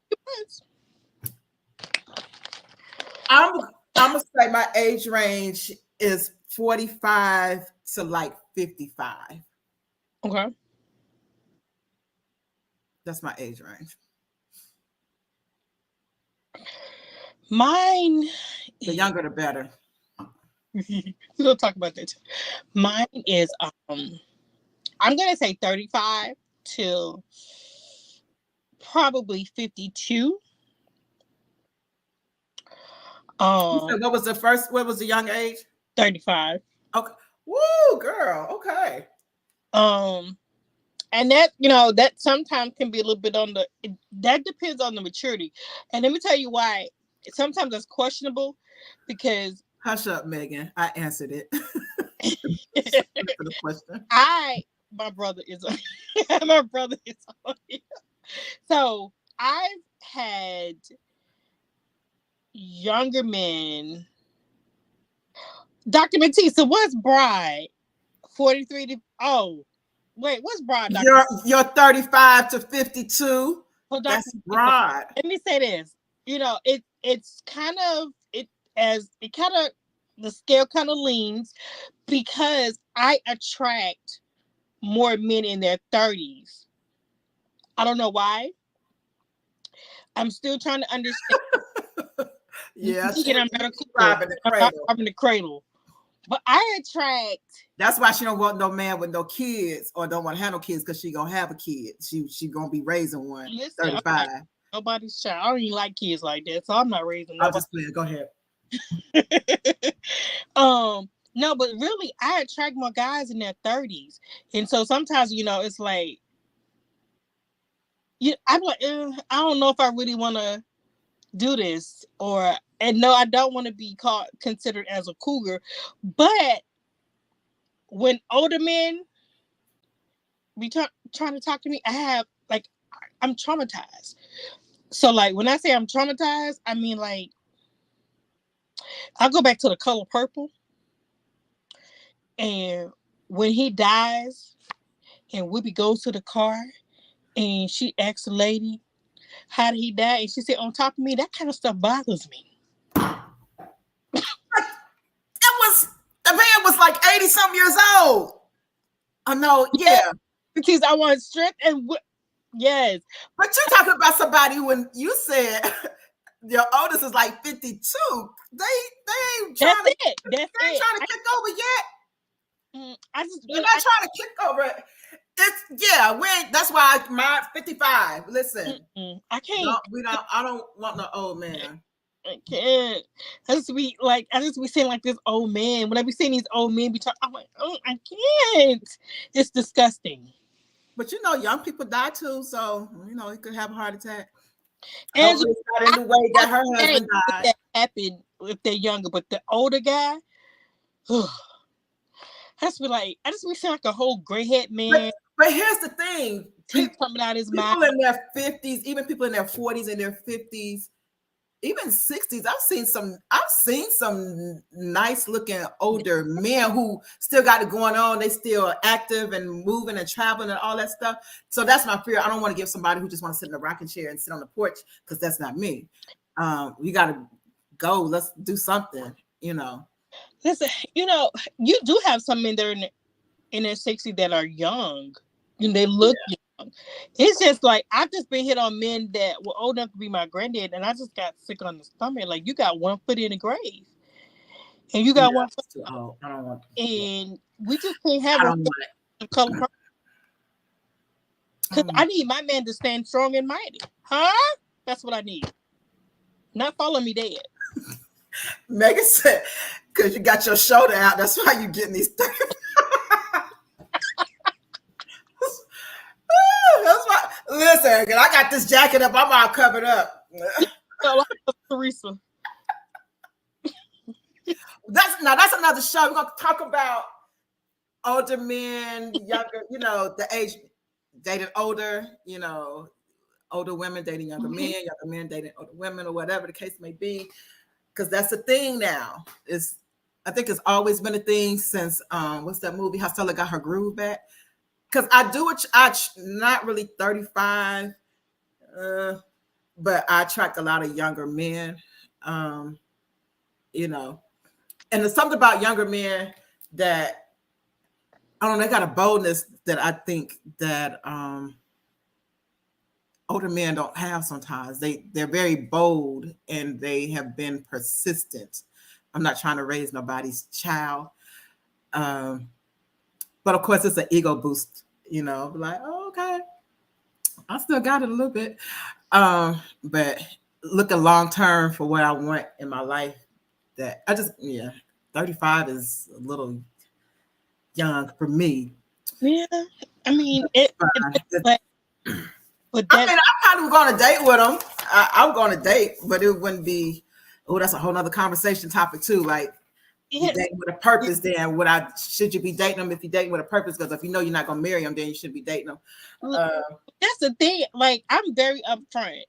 I'm gonna say my age range is 45 to like 55. Okay. That's my age range. Mine, the younger the better. We'll talk about that too. Mine is I'm gonna say 35 to probably 52. What was the young age? 35. Okay. Woo, girl. Okay. And that, that sometimes can be a little bit that depends on the maturity. And let me tell you why. Sometimes that's questionable because Hush up, Megan. I answered it. The question. My brother is on, my brother is on here. So I've had younger men. Dr. Matisse, what's Bride? 43 to wait, what's Bride? You're 35 to 52. Well, that's broad. Let me say this. It's kind of the scale kind of leans because I attract more men in their 30s. I don't know why. I'm still trying to understand. Yeah, I'm not a cougar. I'm robbing the cradle. But I attract. That's why she don't want no man with no kids or don't want to have no kids because she gonna have a kid. She gonna be raising one. Listen, 35. Nobody's child. I don't even like kids like that, so I'm not raising. I'll just play. Go ahead. No, but really, I attract more guys in their 30s, and so sometimes it's like, I'm like, I don't know if I really want to do this, and no, I don't want to be considered as a cougar. But when older men be trying to talk to me, I'm traumatized. So like when I say I'm traumatized, I mean like I go back to The Color Purple, and when he dies, and Whoopi goes to the car, and she asks the lady, "How did he die?" And she said, "On top of me." That kind of stuff bothers me. The man was like 80-something years old. Oh no, yeah. Because I want strength and yes. But you're talking about somebody when you said your oldest is like 52. They ain't trying That's trying to kick over yet. They're not trying to kick over. That's why my 55. Listen, I can't. I don't want no old man. I can't. I just be saying like this old man. When I be seeing these old men be talking, I'm like, oh, I can't. It's disgusting. But young people die too, so it could have a heart attack. And it's not in the way that her husband died. That happened if they're younger, but the older guy, I just be saying like a whole gray head man. But here's the thing: he's coming out his mind. People in their 50s, even people in their 40s and their 50s, even 60s. I've seen some nice looking older men who still got it going on. They still active and moving and traveling and all that stuff. So that's my fear. I don't want to give somebody who just want to sit in a rocking chair and sit on the porch, because that's not me. We got to go. Let's do something. Listen, you do have some men that are in their 60s that are young and they look young. It's just like I've just been hit on men that were old enough to be my granddad, and I just got sick on the stomach. Like, you got one foot in the grave, and you got one foot. Oh, I don't want. And we just can't have a color. Because I need my man to stand strong and mighty, huh? That's what I need. Not follow me dead. Megan said, "Because you got your shoulder out, that's why you getting these things." That's why. Listen, I got this jacket up. I'm all covered up. Teresa. That's another show. We're gonna talk about older men, younger. The age dating older. Older women dating younger men, younger men dating older women, or whatever the case may be. Because that's the thing now. I think it's always been a thing since what's that movie? How Stella Got Her Groove Back. Because I not really 35, but I attract a lot of younger men, and there's something about younger men that, I don't know, they got a boldness that I think that older men don't have sometimes. They're very bold and they have been persistent. I'm not trying to raise nobody's child. But of course, it's an ego boost, like, oh, okay, I still got it a little bit. But looking long term for what I want in my life, that 35 is a little young for me. Yeah, I mean but I that mean, I probably would go on a date with him. I would go on a date, but it wouldn't be. Oh, that's a whole nother conversation topic too. Like, you yeah, dating with a purpose, then should you be dating them if you dating with a purpose? Because if you know you're not gonna marry them, then you shouldn't be dating them. that's the thing. Like, I'm very upfront.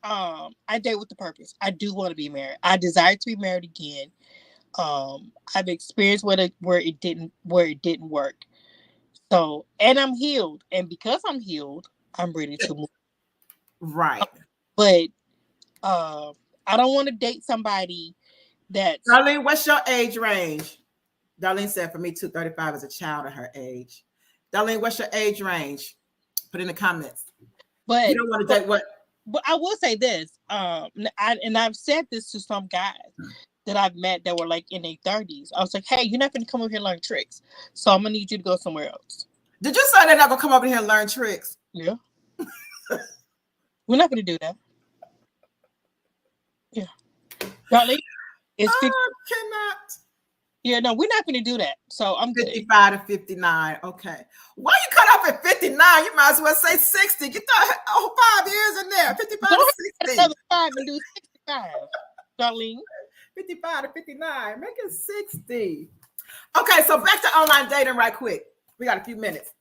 I date with the purpose. I do want to be married. I desire to be married again. I've experienced where it didn't work. So, and I'm healed, and because I'm healed, I'm ready to move. Right. But I don't want to date somebody that's. Darlene, what's your age range? Darlene said for me, 235 is a child of her age. Darlene, what's your age range? Put in the comments. But you don't want to date what? But I will say this, I've said this to some guys that I've met that were like in their 30s. I was like, hey, you're not going to come over here and learn tricks, so I'm going to need you to go somewhere else. Did you say they're not going to come over here and learn tricks? Yeah. We're not going to do that. Yeah. Darling, it's 50. I cannot. Yeah, no, we're not going to do that. So I'm 55 to 59. Okay. Why you cut off at 59? You might as well say 60. You thought 5 years in there. 55 to 60. Another 5 and do 65, Darlene. 55 to 59. Make it 60. Okay, so back to online dating right quick. We got a few minutes.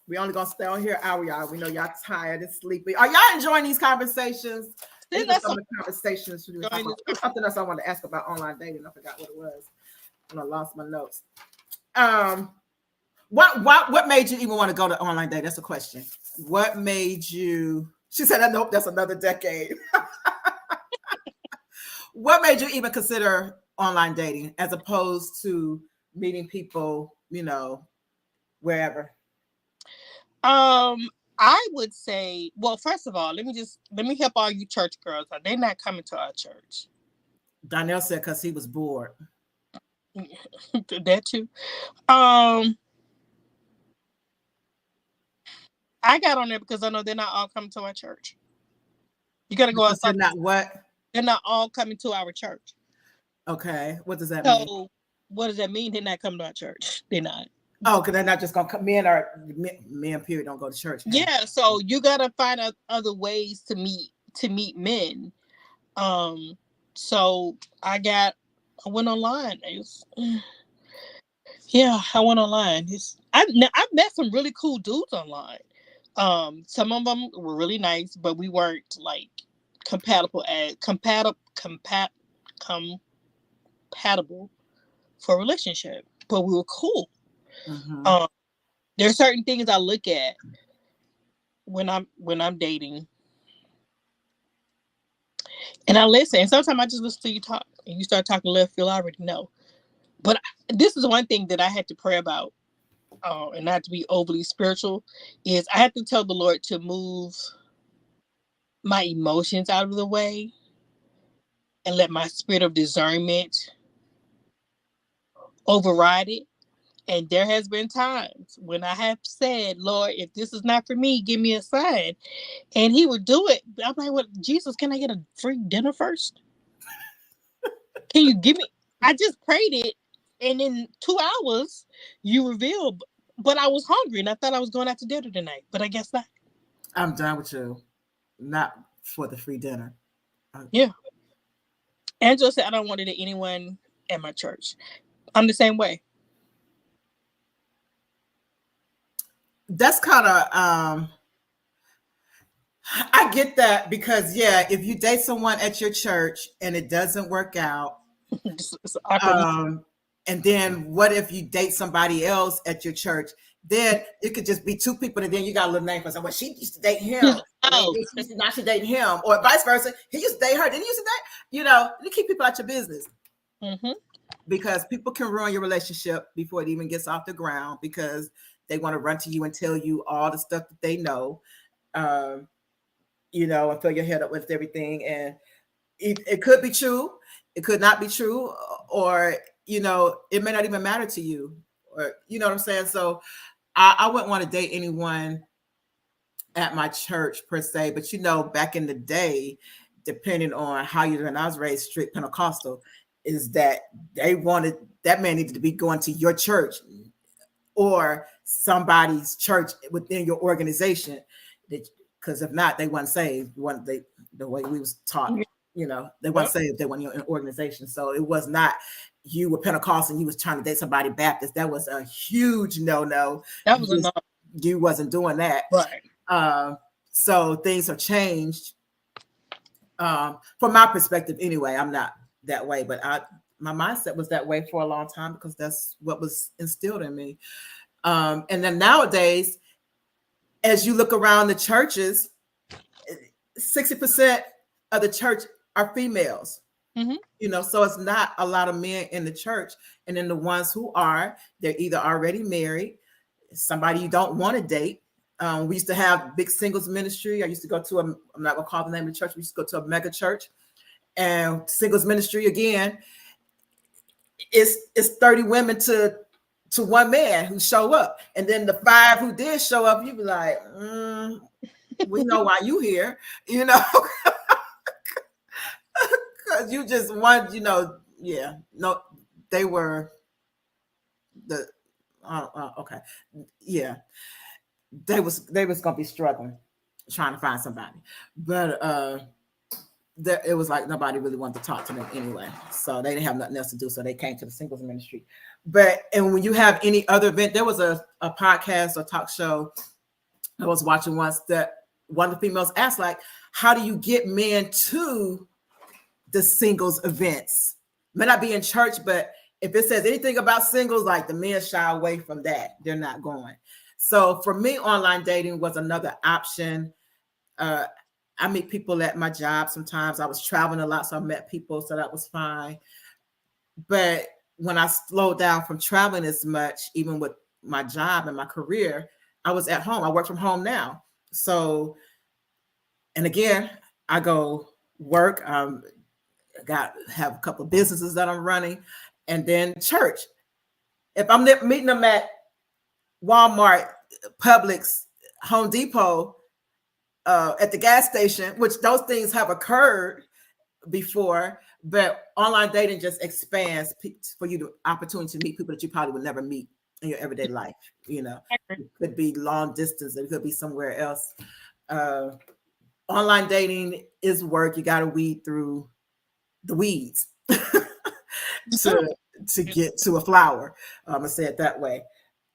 We only gonna stay on here an hour, y'all. We know y'all tired and sleepy. Are y'all enjoying these conversations? These are some of the conversations. Something else I wanted to ask about online dating. I forgot what it was. And I lost my notes. What made you even want to go to online dating? That's a question. What made you? She said, "Nope, that's another decade." What made you even consider online dating as opposed to meeting people, wherever? I would say, well, first of all, let me help all you church girls. They're not coming to our church. Donnell said because he was bored. That too. I got on there because I know they're not all coming to our church. You got to go outside. They're not what? They're not all coming to our church. Okay. What does that mean? So what does that mean? They're not coming to our church. They're not. Oh, because they're not just going to come. Men, period, don't go to church. Man. Yeah. So you got to find out other ways to meet men. So I went online. I went online. I've met some really cool dudes online. Some of them were really nice, but we weren't like compatible for a relationship. But we were cool. Mm-hmm. There are certain things I look at when I'm dating, and I listen. And sometimes I just listen to you talk, and you start talking left field. I already know. But this is one thing that I had to pray about, and not to be overly spiritual, is I had to tell the Lord to move my emotions out of the way and let my spirit of discernment override it. And there has been times when I have said, Lord, if this is not for me, give me a sign. And he would do it. I'm like, well, Jesus, can I get a free dinner first? Can you give me? I just prayed it. And in 2 hours, you revealed. But I was hungry and I thought I was going out to dinner tonight. But I guess not. I'm done with you. Not for the free dinner. Yeah. Angela said, I don't want it to anyone at my church. I'm the same way. That's kind of, I get that because, if you date someone at your church and it doesn't work out, it's awkward. And then what if you date somebody else at your church? Then it could just be two people, and then you got a little name for someone. She used to date him. Now she's dating him, or vice versa. He used to date her. Then he used to date. You keep people out your business. Mm-hmm. Because people can ruin your relationship before it even gets off the ground because they want to run to you and tell you all the stuff that they know, and fill your head up with everything. And it could be true. It could not be true. Or, it may not even matter to you. Or, you know what I'm saying? So I wouldn't want to date anyone at my church per se. But, back in the day, depending on how you and I was raised strict Pentecostal, is that they wanted that man needed to be going to your church. or somebody's church within your organization, because if not, they weren't saved. The way we was taught, they weren't saved. They weren't in an organization. So it was not you were Pentecostal and you was trying to date somebody Baptist. That was a huge no. That was a no. You wasn't doing that. Right. So things have changed. From my perspective, anyway, I'm not that way, but my mindset was that way for a long time because that's what was instilled in me. And then nowadays, as you look around the churches, 60% of the church are females. Mm-hmm. So it's not a lot of men in the church. And then the ones who are, they're either already married, somebody you don't want to date. We used to have big singles ministry. I used to go to I'm not gonna call the name of the church. We used to go to a mega church, and singles ministry again. It's 30 women to one man who show up, and then the 5 who did show up, you be like, we know why you here, because you just want, no, they were the okay, yeah. They was gonna be struggling trying to find somebody, but it was like nobody really wanted to talk to them anyway, so they didn't have nothing else to do, so they came to the singles ministry. And when you have any other event, there was a podcast or talk show I was watching once that one of the females asked, like, how do you get men to the singles events? May not be in church, but if it says anything about singles, like the men shy away from that, they're not going. So for me, online dating was another option. I meet people at my job. Sometimes I was traveling a lot, so I met people, so that was fine. But when I slowed down from traveling as much, even with my job and my career, I was at home. I work from home now. So, and again, I go work. I have a couple of businesses that I'm running, and then church. If I'm meeting them at Walmart, Publix, Home Depot, at the gas station, which those things have occurred before, but online dating just expands for you the opportunity to meet people that you probably would never meet in your everyday life. It could be long distance, it could be somewhere else. Online dating is work. You got to weed through the weeds to get to a flower. I'm gonna say it that way.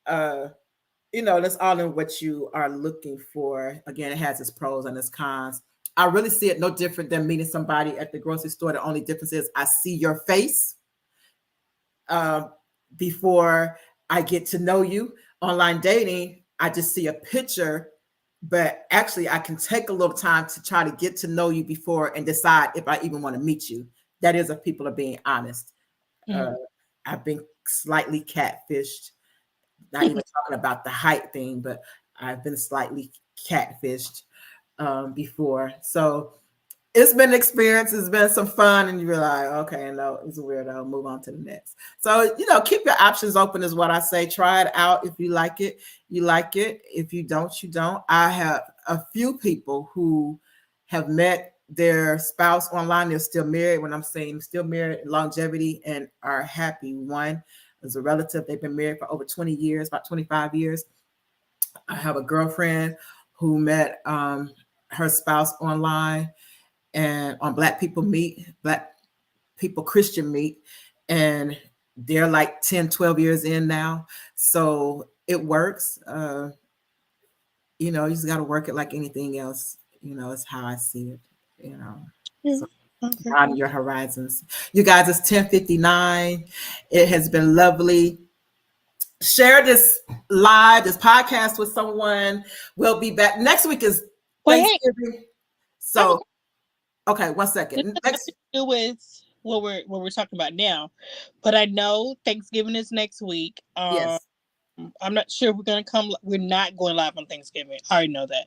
That's all in what you are looking for. Again, it has its pros and its cons. I really see it no different than meeting somebody at the grocery store. The only difference is I see your face before I get to know you. Online dating, I just see a picture, but actually I can take a little time to try to get to know you before and decide if I even want to meet you. That is if people are being honest. I've been slightly catfished. Not even talking about the height thing, but I've been slightly catfished before. So it's been an experience. It's been some fun, and you're like, okay, no, it's weird. I'll move on to the next. So, keep your options open is what I say. Try it out. If you like it, you like it. If you don't, you don't. I have a few people who have met their spouse online. They're still married. When I'm saying still married, longevity, and are happy. One is a relative. They've been married for over 20 years, about 25 years. I have a girlfriend who met her spouse online and on Black People Christian Meet, and they're like 10, 12 years in now. So it works. You just got to work it like anything else. It's how I see it, So, on your horizons. You guys, it's 10:59. It has been lovely. Share this podcast with someone. We'll be back. Next week is Thanksgiving. So, okay, 1 second. Next with what we're talking about now, but I know Thanksgiving is next week. Yes. I'm not sure we're not going live on Thanksgiving. I already know that.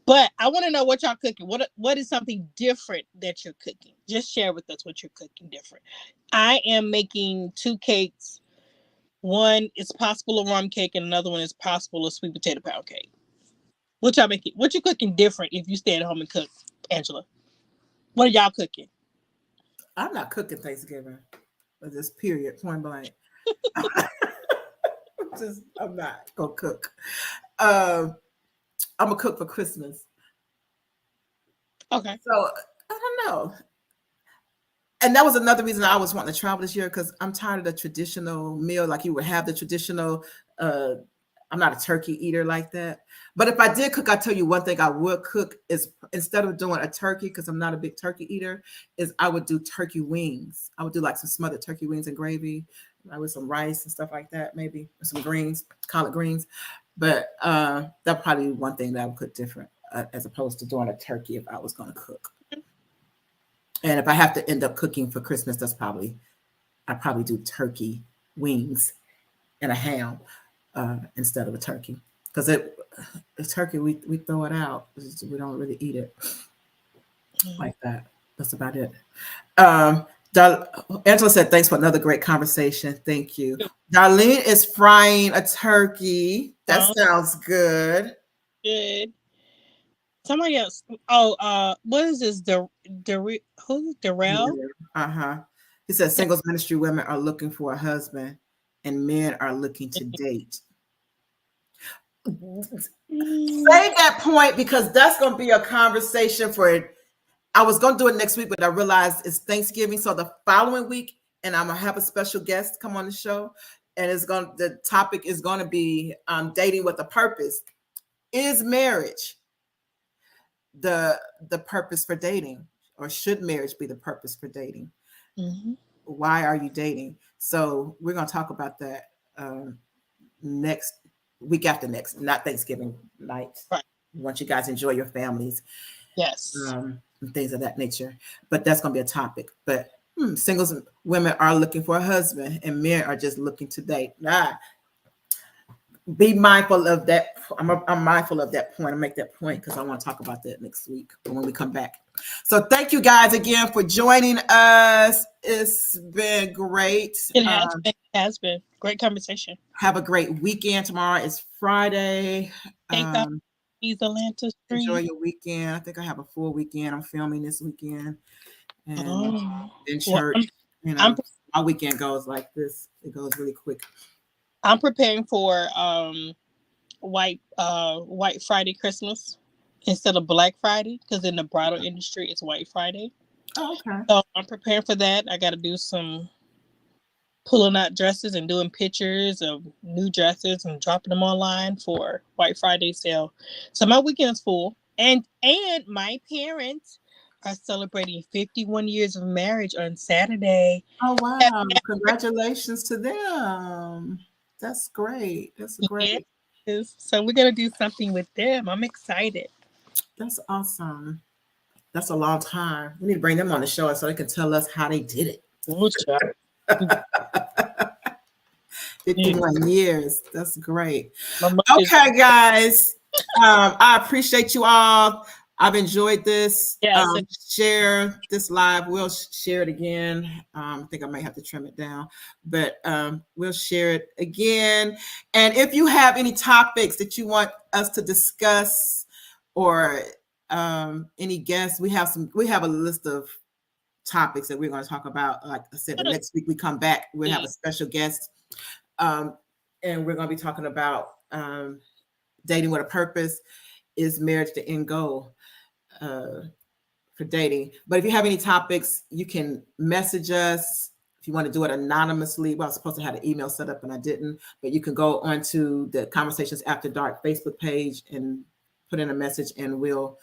But I want to know what y'all cooking. What is something different that you're cooking? Just share with us what you're cooking different. I am making 2 cakes. One is possible a rum cake, and another one is possible a sweet potato pound cake. What y'all making? What you cooking different if you stay at home and cook, Angela? What are y'all cooking? I'm not cooking Thanksgiving. This period, point blank. I'm not gonna cook. I'm gonna cook for Christmas. Okay. So I don't know. And that was another reason I was wanting to travel this year because I'm tired of the traditional meal. Like you would have the traditional. Uh, I'm not a turkey eater like that. But if I did cook, I tell you one thing I would cook is instead of doing a turkey because I'm not a big turkey eater, is I would do turkey wings. I would do like some smothered turkey wings and gravy, with some rice and stuff like that, maybe with some greens, collard greens. But that probably be one thing that I would cook different as opposed to doing a turkey if I was going to cook. And if I have to end up cooking for Christmas, I probably do turkey wings and a ham instead of a turkey because a turkey we throw it out. We don't really eat it like that. That's about it. Angela said, "Thanks for another great conversation. Thank you." Darlene is frying a turkey. That sounds good. Good. Somebody else. Oh, what is this? Who's Darrell? He says singles ministry women are looking for a husband and men are looking to date. Say that point because that's going to be a conversation for. I was going to do it next week, but I realized it's Thanksgiving, so the following week, and I'm gonna have a special guest come on the show, and the topic is going to be dating with a purpose. Is marriage the purpose for dating, or should marriage be the purpose for dating? Mm-hmm. Why are you dating? So we're going to talk about that next week after next, not Thanksgiving night. Right. Once you guys enjoy your families, yes, and things of that nature. But that's going to be a topic. But singles women are looking for a husband, and men are just looking to date. Be mindful of that. I'm mindful of that point. I'll make that point because I want to talk about that next week when we come back. So thank you guys again for joining us. It's been great. It has been great conversation. Have a great weekend. Tomorrow is Friday. Take out these Atlanta streets. Enjoy your weekend. I think I have a full weekend. I'm filming this weekend and in church. My weekend goes like this. It goes really quick. I'm preparing for White Friday Christmas instead of Black Friday because in the bridal industry it's White Friday. Oh, okay. So I'm preparing for that. I got to do some pulling out dresses and doing pictures of new dresses and dropping them online for White Friday sale. So my weekend's full, and my parents are celebrating 51 years of marriage on Saturday. Oh wow! Congratulations to them. That's great. That's great. Yes. So we're gonna do something with them. I'm excited. That's awesome. That's a long time. We need to bring them on the show so they can tell us how they did it. 51 years. That's great. Okay, guys. I appreciate you all. I've enjoyed this. Share this live. We'll share it again. I think I might have to trim it down, but we'll share it again. And if you have any topics that you want us to discuss or any guests, we have a list of topics that we're going to talk about. Like I said, the next week we come back, we'll have a special guest. And we're going to be talking about dating with a purpose. Is marriage the end goal for dating? But if you have any topics, you can message us. If you want to do it anonymously, well, I was supposed to have an email set up and I didn't, but you can go onto the Conversations After Dark Facebook page and put in a message and we'll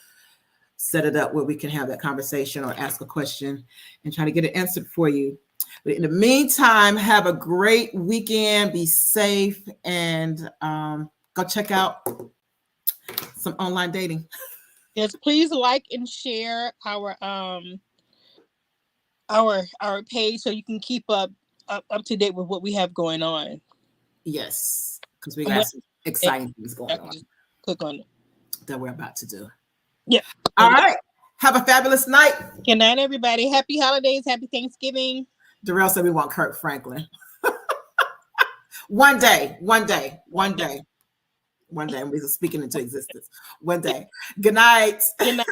set it up where we can have that conversation or ask a question and try to get it answered for you. But in the meantime, have a great weekend, be safe, and go check out some online dating. Yes, please like and share our page so you can keep up to date with what we have going on. Yes, because we got some exciting things going on. Just click on it. That we're about to do. Yeah. All right. Have a fabulous night. Good night, everybody. Happy holidays. Happy Thanksgiving. Darrell said we want Kirk Franklin. One day. And we're speaking into existence. One day. Good night. Good night.